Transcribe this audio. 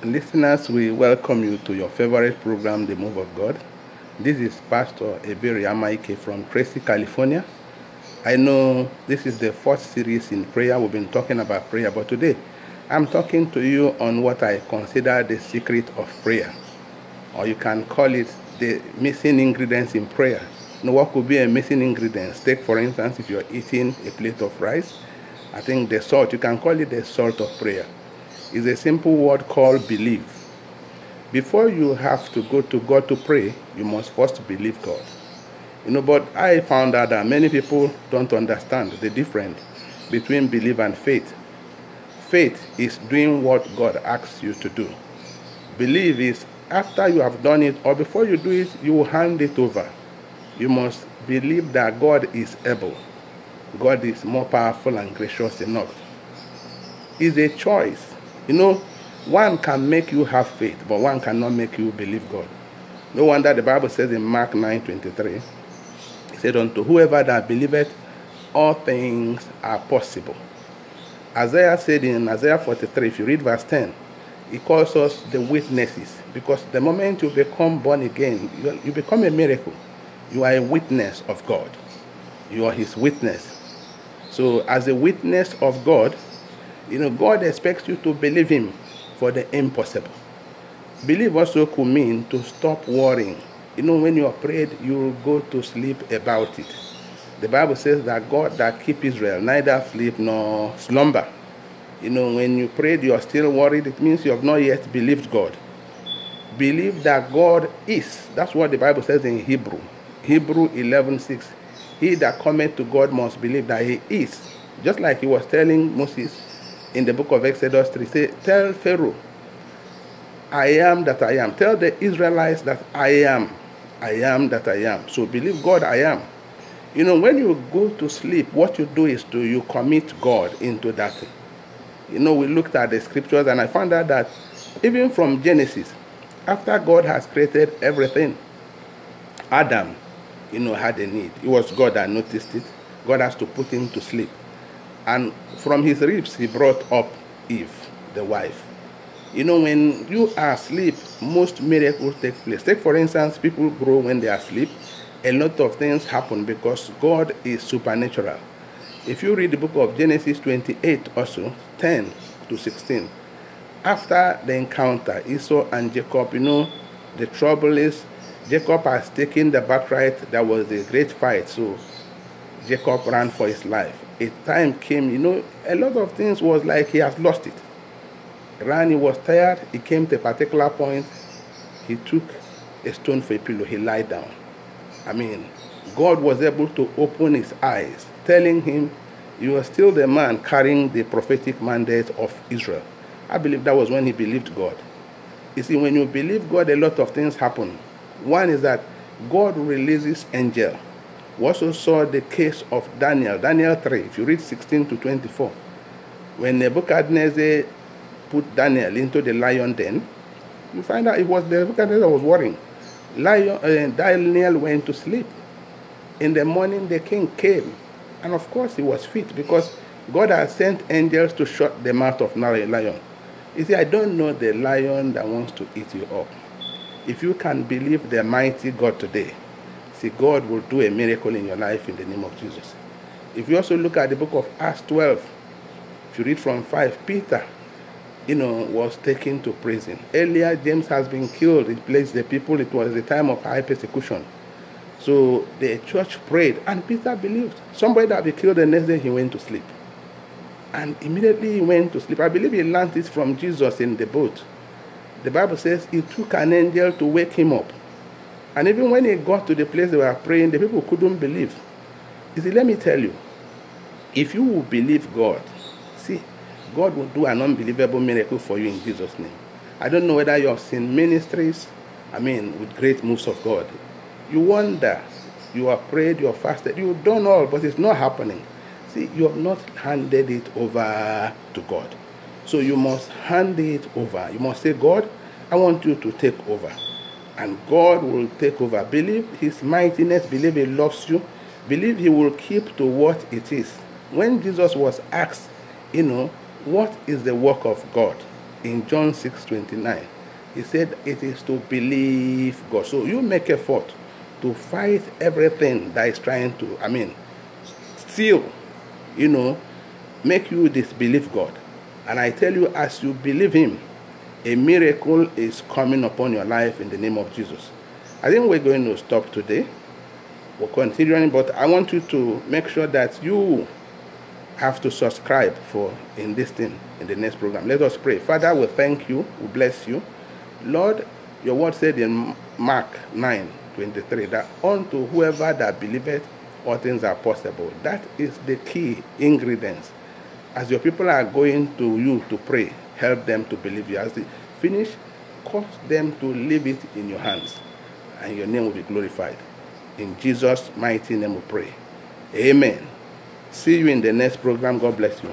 Listeners, we welcome you to your favorite program, The Move of God. This is Pastor Ebere Amaike from Tracy, California. I know this is the first series in prayer. We've been talking about prayer, but today I'm talking to you on what I consider the secret of prayer, or you can call it the missing ingredients in prayer. Now, what could be a missing ingredient? Take, for instance, if you're eating a plate of rice, I think the salt, you can call it the salt of prayer. Is a simple word called believe. Before you have to go to God to pray, you must first believe God. But I found out that many people don't understand the difference between belief and faith. Faith is doing what God asks you to do. Believe is after you have done it, or before you do it, you will hand it over. You must believe that God is able. God is more powerful and gracious enough. It's a choice. One can make you have faith, but one cannot make you believe God. No wonder the Bible says in Mark 9:23, it said, unto whoever that believeth, all things are possible. Isaiah said in Isaiah 43, if you read verse 10, he calls us the witnesses, because the moment you become born again, you become a miracle. You are a witness of God. You are his witness. So as a witness of God, God expects you to believe him for the impossible. Believe also could mean to stop worrying. When you are prayed, you will go to sleep about it. The Bible says that God that keep Israel neither sleep nor slumber. When you prayed, you are still worried, it means you have not yet believed God. Believe that God is. That's what the Bible says in Hebrew. Hebrew 11:6. He that cometh to God must believe that he is. Just like he was telling Moses in the book of Exodus 3, say, tell Pharaoh, I am that I am. Tell the Israelites that I am that I am. So believe God, I am. When you go to sleep, what you do is you commit God into that thing. We looked at the scriptures and I found out that even from Genesis, after God has created everything, Adam, had a need. It was God that noticed it. God has to put him to sleep. And from his ribs, he brought up Eve, the wife. When you are asleep, most miracles take place. Take, for instance, people grow when they are asleep. A lot of things happen because God is supernatural. If you read the book of Genesis 28 also, 10 to 16, after the encounter, Esau and Jacob, the trouble is, Jacob has taken the birthright. There was a great fight, so Jacob ran for his life. A time came, a lot of things was like he has lost it. Ran, he was tired. He came to a particular point. He took a stone for a pillow. He lied down. God was able to open his eyes, telling him, you are still the man carrying the prophetic mandate of Israel. I believe that was when he believed God. You see, when you believe God, a lot of things happen. One is that God releases angel. We also saw the case of Daniel 3, if you read 16 to 24. When Nebuchadnezzar put Daniel into the lion den, you find out it was Nebuchadnezzar was worrying. Daniel went to sleep. In the morning, the king came. And of course, he was fit because God had sent angels to shut the mouth of a lion. You see, I don't know the lion that wants to eat you up. If you can believe the mighty God today, see, God will do a miracle in your life in the name of Jesus. If you also look at the book of Acts 12, if you read from 5, Peter, was taken to prison. Earlier, James has been killed. He placed the people. It was a time of high persecution. So the church prayed, and Peter believed. Somebody that be killed, the next day he went to sleep. And immediately he went to sleep. I believe he learned this from Jesus in the boat. The Bible says it took an angel to wake him up. And even when he got to the place they were praying, the people couldn't believe. You see, let me tell you, if you will believe God, see, God will do an unbelievable miracle for you in Jesus' name. I don't know whether you have seen ministries, with great moves of God. You wonder, you have prayed, you have fasted, you've done all, but it's not happening. See, you have not handed it over to God. So you must hand it over. You must say, God, I want you to take over. And God will take over. Believe his mightiness, believe he loves you, believe he will keep to what it is. When Jesus was asked, what is the work of God? in John 6:29. He said it is to believe God. So you make effort to fight everything that is trying to, still, make you disbelieve God. And I tell you, as you believe Him, a miracle is coming upon your life in the name of Jesus. I think we're going to stop today. We're continuing, but I want you to make sure that you have to subscribe in the next program. Let us pray. Father, we thank you. We bless you. Lord, your word said in Mark 9:23 that unto whoever that believeth, all things are possible. That is the key ingredients. As your people are going to you to pray, help them to believe you. As they finish, cause them to leave it in your hands, and your name will be glorified. In Jesus' mighty name we pray. Amen. See you in the next program. God bless you.